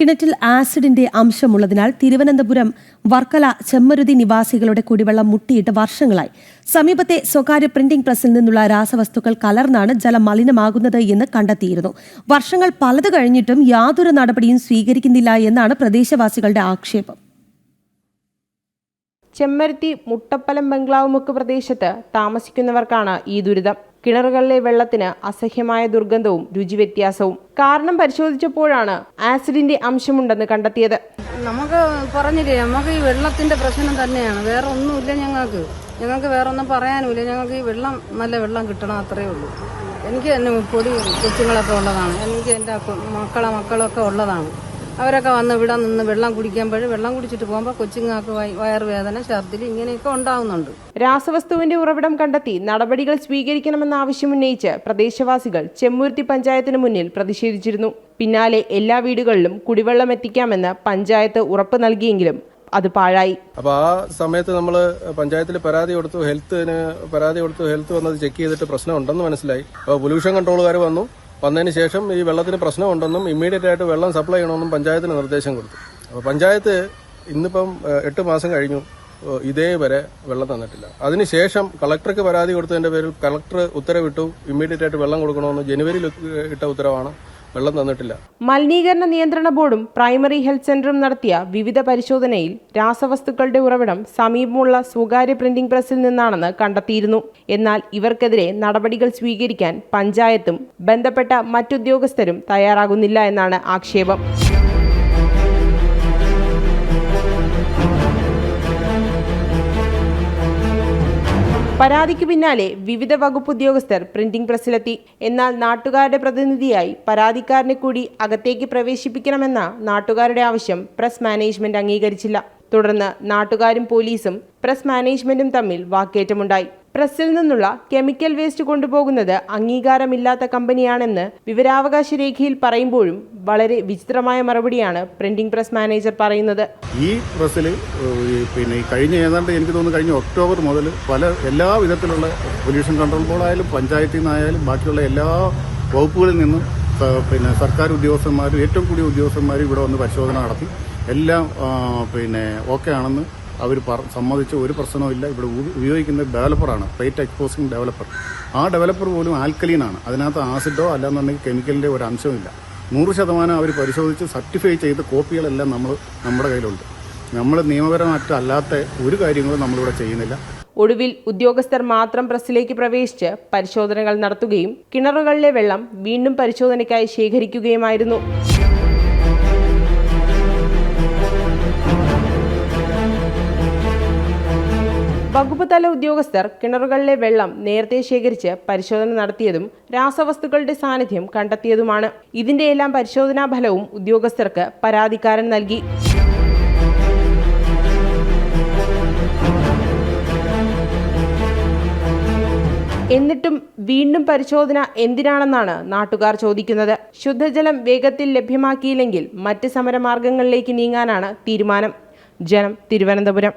കിണറ്റിൽ ആസിഡിന്റെ അംശമുള്ളതിനാൽ തിരുവനന്തപുരം വർക്കല ചെമ്മരുതി നിവാസികളുടെ കുടിവെള്ളം മുട്ടിയിട്ട് വർഷങ്ങളായി. സമീപത്തെ സ്വകാര്യ പ്രിന്റിംഗ് പ്രസിൽ നിന്നുള്ള രാസവസ്തുക്കൾ കലർന്നാണ് ജലം മലിനമാകുന്നത് എന്ന് കണ്ടെത്തിയിരുന്നു. വർഷങ്ങൾ പലത് കഴിഞ്ഞിട്ടും യാതൊരു നടപടിയും സ്വീകരിക്കുന്നില്ല എന്നാണ് പ്രദേശവാസികളുടെ ആക്ഷേപം. ചെമ്മരുത്തി മുട്ടപ്പലം ബംഗ്ലാവുമുക്ക് പ്രദേശത്ത് താമസിക്കുന്നവർക്കാണ് ഈ ദുരിതം. കിണറുകളിലെ വെള്ളത്തിന് അസഹ്യമായ ദുർഗന്ധവും രുചിവ്യത്യാസവും. കാരണം പരിശോധിച്ചപ്പോഴാണ് ആസിഡിന്റെ അംശമുണ്ടെന്ന് കണ്ടെത്തിയത്. നമുക്ക് പറഞ്ഞില്ലേ, നമുക്ക് ഈ വെള്ളത്തിന്റെ പ്രശ്നം തന്നെയാണ്, വേറെ ഒന്നുമില്ല. ഞങ്ങൾക്ക് വേറെ ഒന്നും പറയാനുമില്ല. ഞങ്ങൾക്ക് ഈ നല്ല വെള്ളം കിട്ടണം, അത്രയേ ഉള്ളൂ. എനിക്ക് തന്നെ പൊടി കൊച്ചുങ്ങളൊക്കെ ഉള്ളതാണ്, എനിക്ക് എൻ്റെ മക്കളൊക്കെ ഉള്ളതാണ്. അവരൊക്കെ വന്ന് ഇവിടെ നിന്ന് വെള്ളം കുടിച്ചിട്ട് പോകുമ്പോൾ കൊച്ചുങ്ങൾക്ക് വയറുവേദന, ഛർദിൽ ഇങ്ങനെയൊക്കെ ഉണ്ടാവുന്നുണ്ട്. രാസവസ്തുവിന്റെ ഉറവിടം കണ്ടെത്തി നടപടികൾ സ്വീകരിക്കണമെന്ന ആവശ്യമുന്നയിച്ച് പ്രദേശവാസികൾ ചെമ്മരുത്തി പഞ്ചായത്തിന് മുന്നിൽ പ്രതിഷേധിച്ചിരുന്നു. പിന്നാലെ എല്ലാ വീടുകളിലും കുടിവെള്ളം എത്തിക്കാമെന്ന് പഞ്ചായത്ത് ഉറപ്പ് നൽകിയെങ്കിലും അത് പാഴായി. അപ്പോൾ ആ സമയത്ത് നമ്മൾ പഞ്ചായത്തിൽ പരാതി കൊടുത്തു. ഹെൽത്ത് വന്നത് ചെക്ക് ചെയ്തിട്ട് പ്രശ്നം ഉണ്ടെന്ന് മനസ്സിലായി. അപ്പോൾ പൊല്യൂഷൻ കൺട്രോളുകാർ വന്നതിന് ശേഷം ഈ വെള്ളത്തിന് പ്രശ്നമുണ്ടെന്നും ഇമ്മീഡിയറ്റ് ആയിട്ട് വെള്ളം സപ്ലൈ ചെയ്യണമെന്നും പഞ്ചായത്തിന് നിർദ്ദേശം കൊടുത്തു. അപ്പോൾ പഞ്ചായത്ത് ഇന്നിപ്പം 8 മാസം കഴിഞ്ഞു, ഇതേവരെ വെള്ളം തന്നിട്ടില്ല. അതിനുശേഷം കളക്ടർക്ക് പരാതി കൊടുത്തതിന്റെ പേരിൽ കളക്ടർ ഉത്തരവിട്ടു, ഇമ്മീഡിയറ്റ് ആയിട്ട് വെള്ളം കൊടുക്കണമെന്ന്. ജനുവരിയിൽ ഇട്ട ഉത്തരവാണ്, വെള്ളം തന്നിട്ടില്ല. മലിനീകരണ നിയന്ത്രണ ബോർഡും പ്രൈമറി ഹെൽത്ത് സെന്ററും നടത്തിയ വിവിധ പരിശോധനയിൽ രാസവസ്തുക്കളുടെ ഉറവിടം സമീപമുള്ള സ്വകാര്യ പ്രിന്റിംഗ് പ്രസിൽ നിന്നാണെന്ന് കണ്ടെത്തിയിരുന്നു. എന്നാൽ ഇവർക്കെതിരെ നടപടികൾ സ്വീകരിക്കാൻ പഞ്ചായത്തും ബന്ധപ്പെട്ട മറ്റുദ്യോഗസ്ഥരും തയ്യാറാകുന്നില്ല എന്നാണ് ആക്ഷേപം. പരാതിക്ക് പിന്നാലെ വിവിധ വകുപ്പ് ഉദ്യോഗസ്ഥർ പ്രിന്റിംഗ് പ്രസിലെത്തി. എന്നാൽ നാട്ടുകാരുടെ പ്രതിനിധിയായി പരാതിക്കാരനെ കൂടി അകത്തേക്ക് പ്രവേശിപ്പിക്കണമെന്ന നാട്ടുകാരുടെ ആവശ്യം പ്രസ് മാനേജ്മെന്റ് അംഗീകരിച്ചില്ല. തുടർന്ന് നാട്ടുകാരും പോലീസും പ്രസ് മാനേജ്മെന്റും തമ്മിൽ വാക്കേറ്റമുണ്ടായി. പ്രസിൽ നിന്നുള്ള കെമിക്കൽ വേസ്റ്റ് കൊണ്ടുപോകുന്നത് അംഗീകാരമില്ലാത്ത കമ്പനിയാണെന്ന് വിവരാവകാശ രേഖയിൽ പറയുമ്പോഴും വളരെ വിചിത്രമായ മറുപടിയാണ് പ്രിന്റിംഗ് പ്രസ് മാനേജർ പറയുന്നത്. ഈ പ്രസിൽ കഴിഞ്ഞ ഏതാണ്ട് എനിക്ക് തോന്നുന്നു കഴിഞ്ഞ ഒക്ടോബർ മുതൽ എല്ലാ വിധത്തിലുള്ള പൊല്യൂഷൻ കൺട്രോൾ ബോർഡായാലും പഞ്ചായത്തിൽ നിന്നായാലും ബാക്കിയുള്ള എല്ലാ വകുപ്പുകളിൽ നിന്നും സർക്കാർ ഉദ്യോഗസ്ഥന്മാരും ഏറ്റവും കൂടിയ ഉദ്യോഗസ്ഥന്മാരും ഇവിടെ വന്ന് പരിശോധന നടത്തി എല്ലാം ഓക്കെ ആണെന്ന് അവർ സമ്മതിച്ച ഒരു പ്രശ്നവുമില്ല. ഇവിടെ ഉപയോഗിക്കുന്ന ഡെവലപ്പറാണ്, പ്ലേറ്റ് എക്സ്പോസിംഗ് ഡെവലപ്പർ. ആ ഡെവലപ്പർ പോലും ആൽക്കലീനാണ്, അതിനകത്ത് ആസിഡോ അല്ലാന്നുണ്ടെങ്കിൽ കെമിക്കലിൻ്റെ ഒരു അംശമില്ല. 100% അവർ പരിശോധിച്ച് സർട്ടിഫൈ ചെയ്ത കോപ്പികളെല്ലാം നമ്മുടെ കയ്യിലുണ്ട്. നമ്മൾ നിയമപരമായിട്ടല്ലാത്ത ഒരു കാര്യങ്ങളും നമ്മളിവിടെ ചെയ്യുന്നില്ല. ഒടുവിൽ ഉദ്യോഗസ്ഥർ മാത്രം പ്രസിലേക്ക് പ്രവേശിച്ച് പരിശോധനകൾ നടത്തുകയും കിണറുകളിലെ വെള്ളം വീണ്ടും പരിശോധനയ്ക്കായി ശേഖരിക്കുകയുമായിരുന്നു. വകുപ്പ് തല ഉദ്യോഗസ്ഥർ കിണറുകളിലെ വെള്ളം നേരത്തെ ശേഖരിച്ച് പരിശോധന നടത്തിയതും രാസവസ്തുക്കളുടെ സാന്നിധ്യം കണ്ടെത്തിയതുമാണ്. ഇതിന്റെ എല്ലാം പരിശോധനാ ഫലവും ഉദ്യോഗസ്ഥർക്ക് പരാതിക്കാരൻ നൽകി. എന്നിട്ടും വീണ്ടും പരിശോധന എന്തിനാണെന്നാണ് നാട്ടുകാർ ചോദിക്കുന്നത്. ശുദ്ധജലം വേഗത്തിൽ ലഭ്യമാക്കിയില്ലെങ്കിൽ മറ്റ് സമരമാർഗങ്ങളിലേക്ക് നീങ്ങാനാണ് തീരുമാനം. ജനം, തിരുവനന്തപുരം.